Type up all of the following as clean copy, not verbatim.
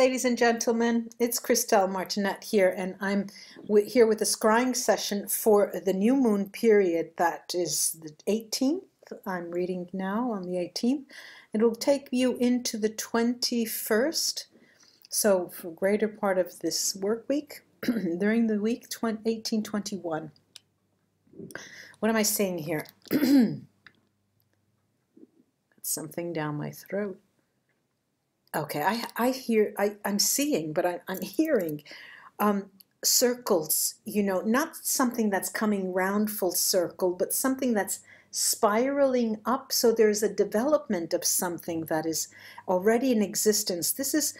ladies and gentlemen. It's Christelle Martinette here, and I'm here with a scrying session for the new moon period. That is the 18th. I'm reading now on the 18th. It'll take you into the 21st. So for a greater part of this work week, during the week 1821. What am I saying here? Something down my throat. Okay, I'm seeing, but I'm hearing circles, not something that's coming round full circle, but something that's spiraling up. So there's a development of something that is already in existence. This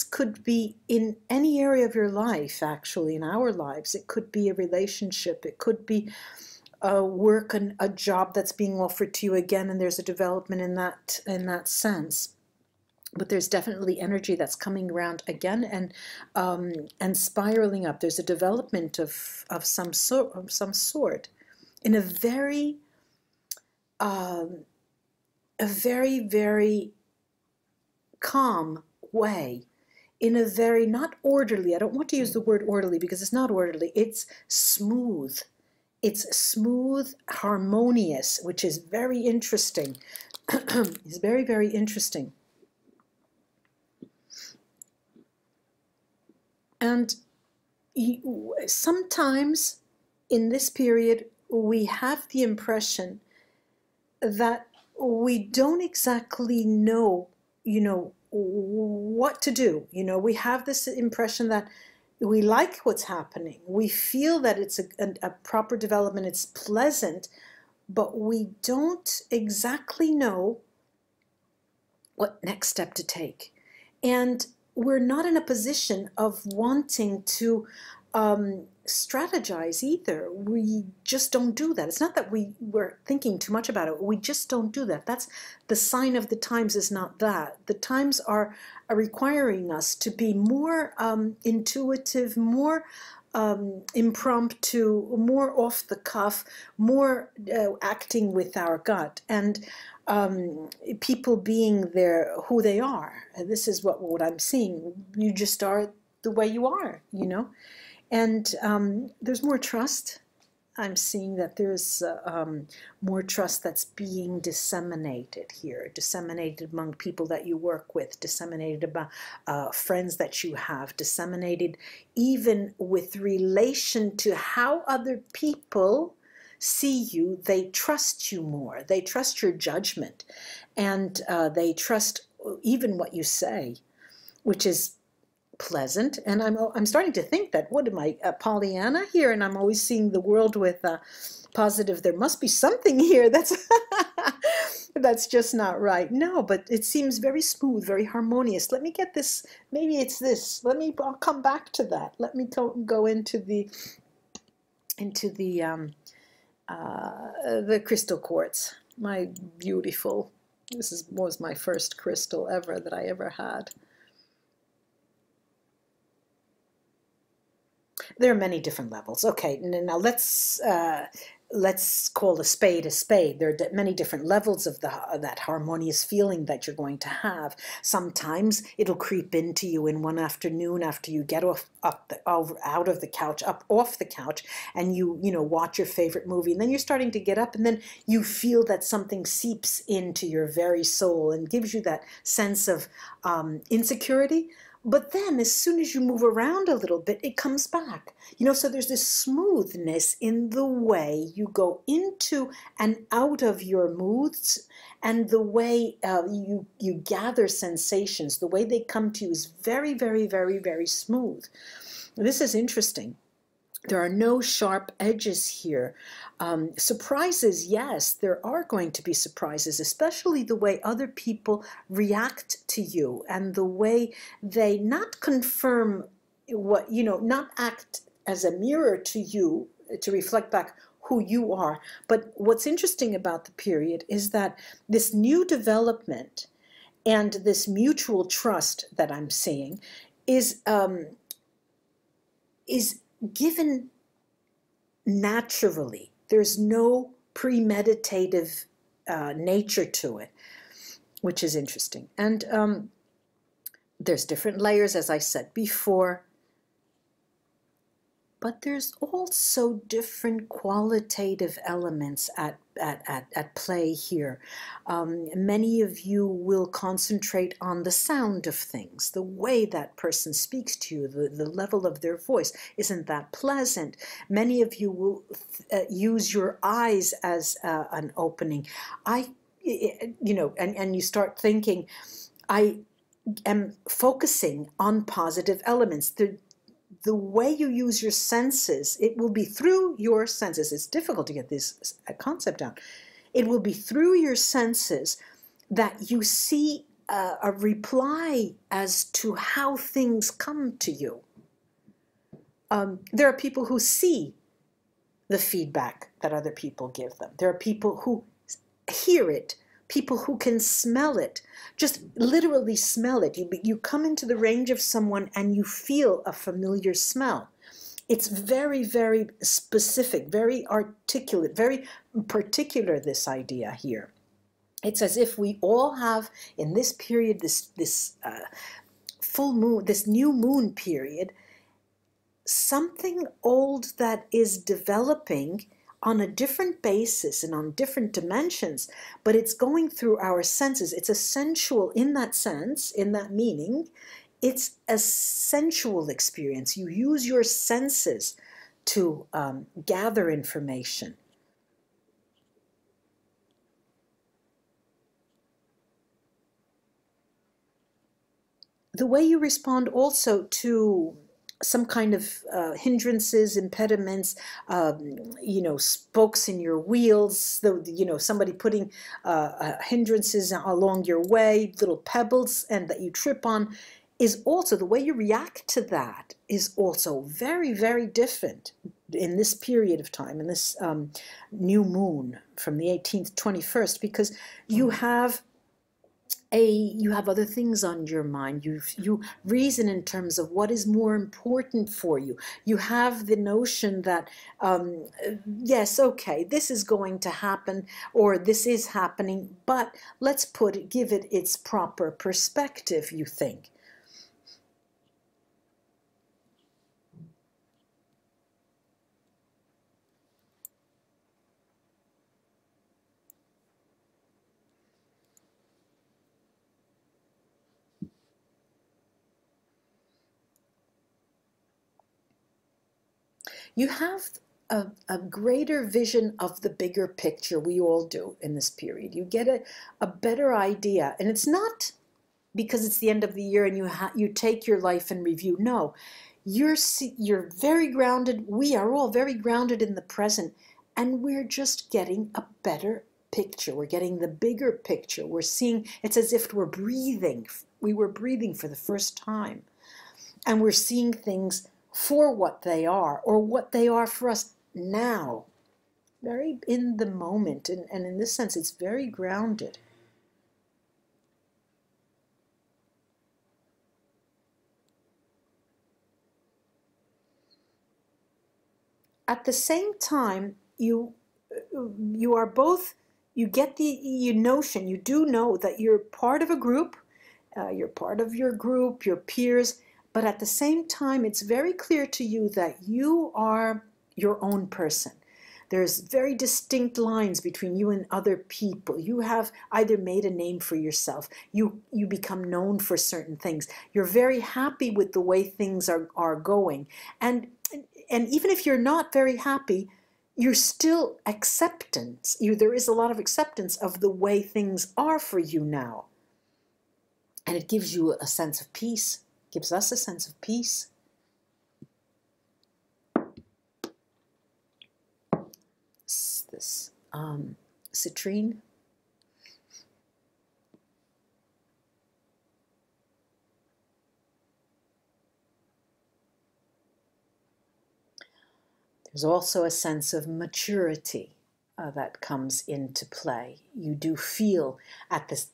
could be in any area of your life, actually, in our lives. It could be a relationship. It could be a work and a job that's being offered to you again, and there's a development in that sense. But there's definitely energy that's coming around again and spiraling up. There's a development of some sort in a very very calm way, in a very not orderly. I don't want to use the word orderly because it's not orderly. It's smooth. It's smooth, harmonious, which is very interesting. It's very, very interesting. And sometimes in this period, we have the impression that we don't exactly know, what to do. We have this impression that we like what's happening. We feel that it's a proper development. It's pleasant, but we don't exactly know what next step to take. And we're not in a position of wanting to strategize either. We just don't do that. It's not that we're thinking too much about it. We just don't do that. That's the sign of the times, is not that. The times are requiring us to be more intuitive, more impromptu, more off the cuff, more acting with our gut, and people being there who they are. And this is what I'm seeing. You just are the way you are, And there's more trust. I'm seeing that there's more trust that's being disseminated here, disseminated among people that you work with, disseminated about friends that you have, disseminated even with relation to how other people see you. They trust you more. They trust your judgment, and they trust even what you say, which is pleasant. And I'm starting to think that, what am I, Pollyanna here? And I'm always seeing the world with positive. There must be something here that's that's just not right. No, but it seems very smooth, very harmonious. Let me get this. Maybe it's this. I'll come back to that. Let me go into the crystal quartz. My beautiful. Was my first crystal ever that I ever had. There are many different levels. Okay, now let's call a spade a spade. There are many different levels of that harmonious feeling that you're going to have. Sometimes it'll creep into you in one afternoon after you get out of the couch, off the couch, and you watch your favorite movie, and then you're starting to get up, and then you feel that something seeps into your very soul and gives you that sense of insecurity. But then as soon as you move around a little bit, it comes back. So there's this smoothness in the way you go into and out of your moods, and the way you gather sensations, the way they come to you is very, very, very, very smooth. This is interesting. There are no sharp edges here. Surprises, yes, there are going to be surprises, especially the way other people react to you, and the way they not confirm what, not act as a mirror to you to reflect back who you are. But what's interesting about the period is that this new development and this mutual trust that I'm seeing is given naturally. There's no premeditative nature to it, which is interesting. And There's different layers, as I said before, but there's also different qualitative elements at play here. Many of you will concentrate on the sound of things, the way that person speaks to you, the level of their voice. Isn't that pleasant? Many of you will use your eyes as an opening. And you start thinking, I am focusing on positive elements. The way you use your senses, it will be through your senses. It's difficult to get this concept out. It will be through your senses that you see a reply as to how things come to you. There are people who see the feedback that other people give them. There are people who hear it, people who can smell it, just literally smell it. You come into the range of someone and you feel a familiar smell. It's very, very specific, very articulate, very particular, this idea here. It's as if we all have, in this period, this full moon, this new moon period, something old that is developing on a different basis and on different dimensions, but it's going through our senses. It's a sensual, in that sense, in that meaning, it's a sensual experience. You use your senses to gather information. The way you respond also to some kind of hindrances, impediments, spokes in your wheels, somebody putting hindrances along your way, little pebbles, and that you trip on, is also, the way you react to that is also very, very different in this period of time, in this new moon from the 18th, 21st, because you have other things on your mind. You reason in terms of what is more important for you. You have the notion that, yes, okay, this is going to happen, or this is happening, but let's give it its proper perspective, you think. You have a greater vision of the bigger picture. We all do in this period. You get a better idea. And it's not because it's the end of the year and you take your life in review. No, you're very grounded. We are all very grounded in the present. And we're just getting a better picture. We're getting the bigger picture. We're seeing, it's as if we're breathing. We were breathing for the first time. And we're seeing things for what they are, or what they are for us now. Very in the moment, and in this sense, it's very grounded. At the same time, you are both, you get the notion, you do know that you're part of a group, you're part of your group, your peers, but at the same time, it's very clear to you that you are your own person. There's very distinct lines between you and other people. You have either made a name for yourself, you become known for certain things. You're very happy with the way things are going. And even if you're not very happy, you're still acceptance. There is a lot of acceptance of the way things are for you now. And it gives you a sense of peace. Gives us a sense of peace. This citrine. There's also a sense of maturity that comes into play. You do feel at this,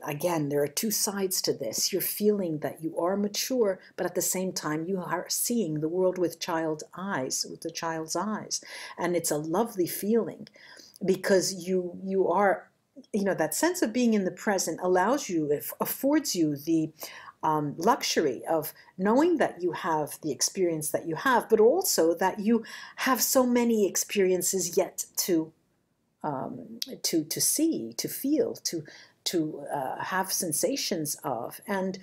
again, there are two sides to this. You're feeling that you are mature, but at the same time, you are seeing the world with child's eyes, with the child's eyes. And it's a lovely feeling because you are, that sense of being in the present allows you, it affords you the luxury of knowing that you have the experience that you have, but also that you have so many experiences yet to see, to feel, to have sensations of. And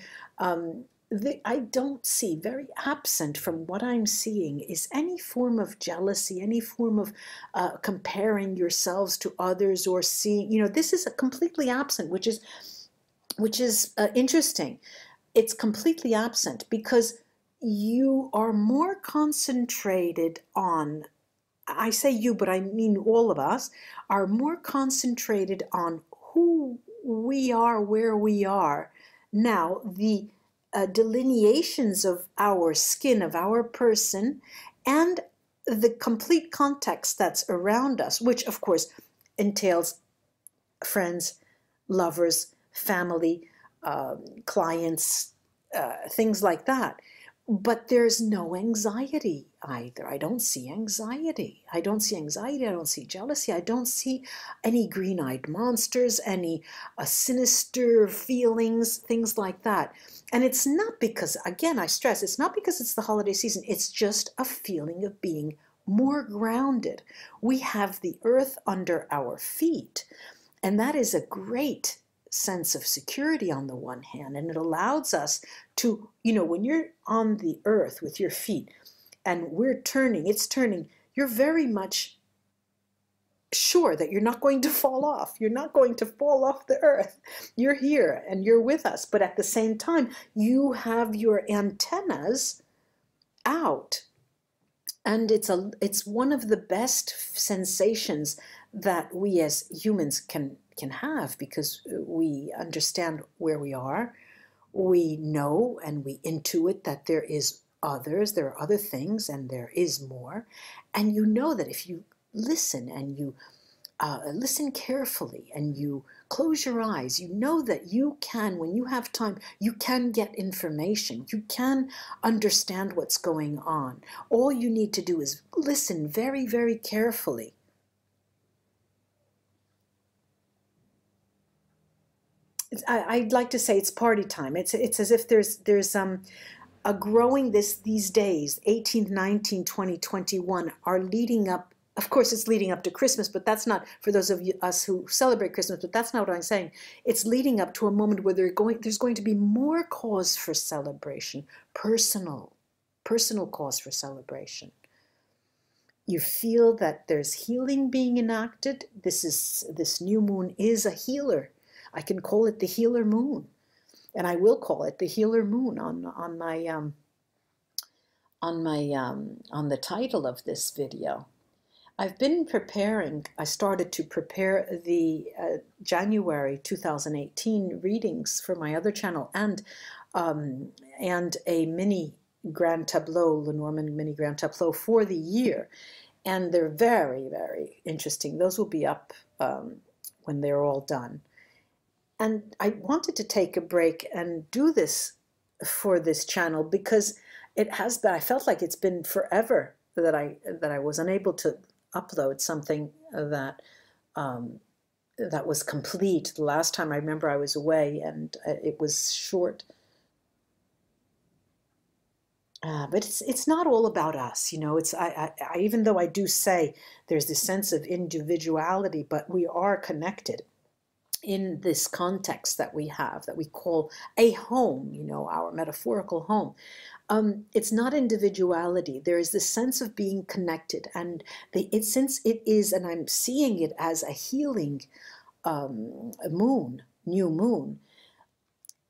I don't see, very absent from what I'm seeing, is any form of jealousy, any form of comparing yourselves to others, or seeing, this is completely absent, which is interesting. It's completely absent because you are more concentrated on, I say you, but I mean all of us, are more concentrated on who we are, where we are. Now, the delineations of our skin, of our person, and the complete context that's around us, which of course entails friends, lovers, family, clients, things like that. But there's no anxiety either. I don't see anxiety. I don't see anxiety. I don't see jealousy. I don't see any green-eyed monsters, any sinister feelings, things like that. And it's not because, again, I stress, it's not because it's the holiday season. It's just a feeling of being more grounded. We have the earth under our feet, and that is a great sense of security on the one hand, and it allows us to, when you're on the earth with your feet and it's turning, you're very much sure that you're not going to fall off. You're not going to fall off the earth. You're here and you're with us, but at the same time, you have your antennas out. And it's one of the best sensations that we as humans can have, because we understand where we are. We know and we intuit that there are other things, and there is more. And you know that if you listen, and you listen carefully, and you close your eyes, you know that you can, when you have time, you can get information. You can understand what's going on. All you need to do is listen very, very carefully. I'd like to say it's party time. It's as if there's a growing, these days, 18, 19, 20, 21, are leading up. Of course, it's leading up to Christmas, but that's not, for those of us who celebrate Christmas, but that's not what I'm saying. It's leading up to a moment where there's going to be more cause for celebration, personal cause for celebration. You feel that there's healing being enacted. This new moon is a healer. I can call it the healer moon, and I will call it the healer moon on the title of this video. I've been preparing. I started to prepare the January 2018 readings for my other channel, and a mini grand tableau, Lenormand mini grand tableau for the year, and they're very, very interesting. Those will be up when they're all done. And I wanted to take a break and do this for this channel, because it has been, I felt like it's been forever that I was unable to upload something that that was complete. The last time I remember I was away, and it was short. But it's not all about us, It's even though I do say there's this sense of individuality, but we are connected in this context that we have, that we call a home, our metaphorical home. It's not individuality. There is this sense of being connected, and since it is, and I'm seeing it as a healing moon, new moon,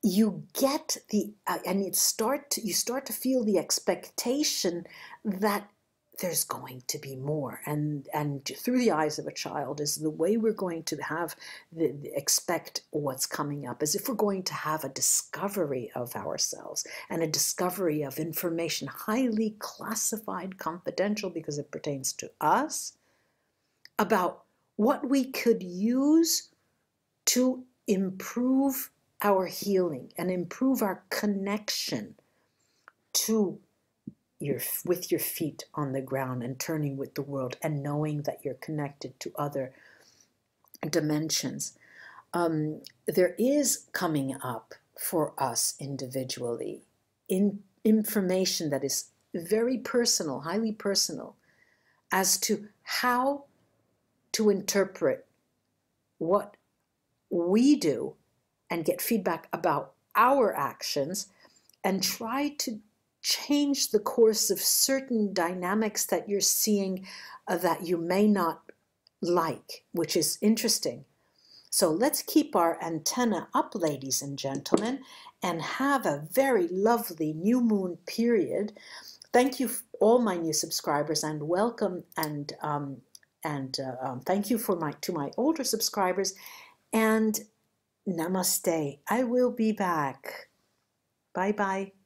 you get and you start to feel the expectation that there's going to be more, and through the eyes of a child is the way we're going to have expect what's coming up, as if we're going to have a discovery of ourselves, and a discovery of information, highly classified, confidential, because it pertains to us, about what we could use to improve our healing and improve our connection to with your feet on the ground and turning with the world, and knowing that you're connected to other dimensions. There is coming up for us individually, in information that is very personal, highly personal, as to how to interpret what we do and get feedback about our actions and try to change the course of certain dynamics that you're seeing that you may not like, which is interesting. So let's keep our antenna up, ladies and gentlemen, and have a very lovely new moon period. Thank you, all my new subscribers, and welcome, and thank you to my older subscribers, and namaste. I will be back. Bye bye.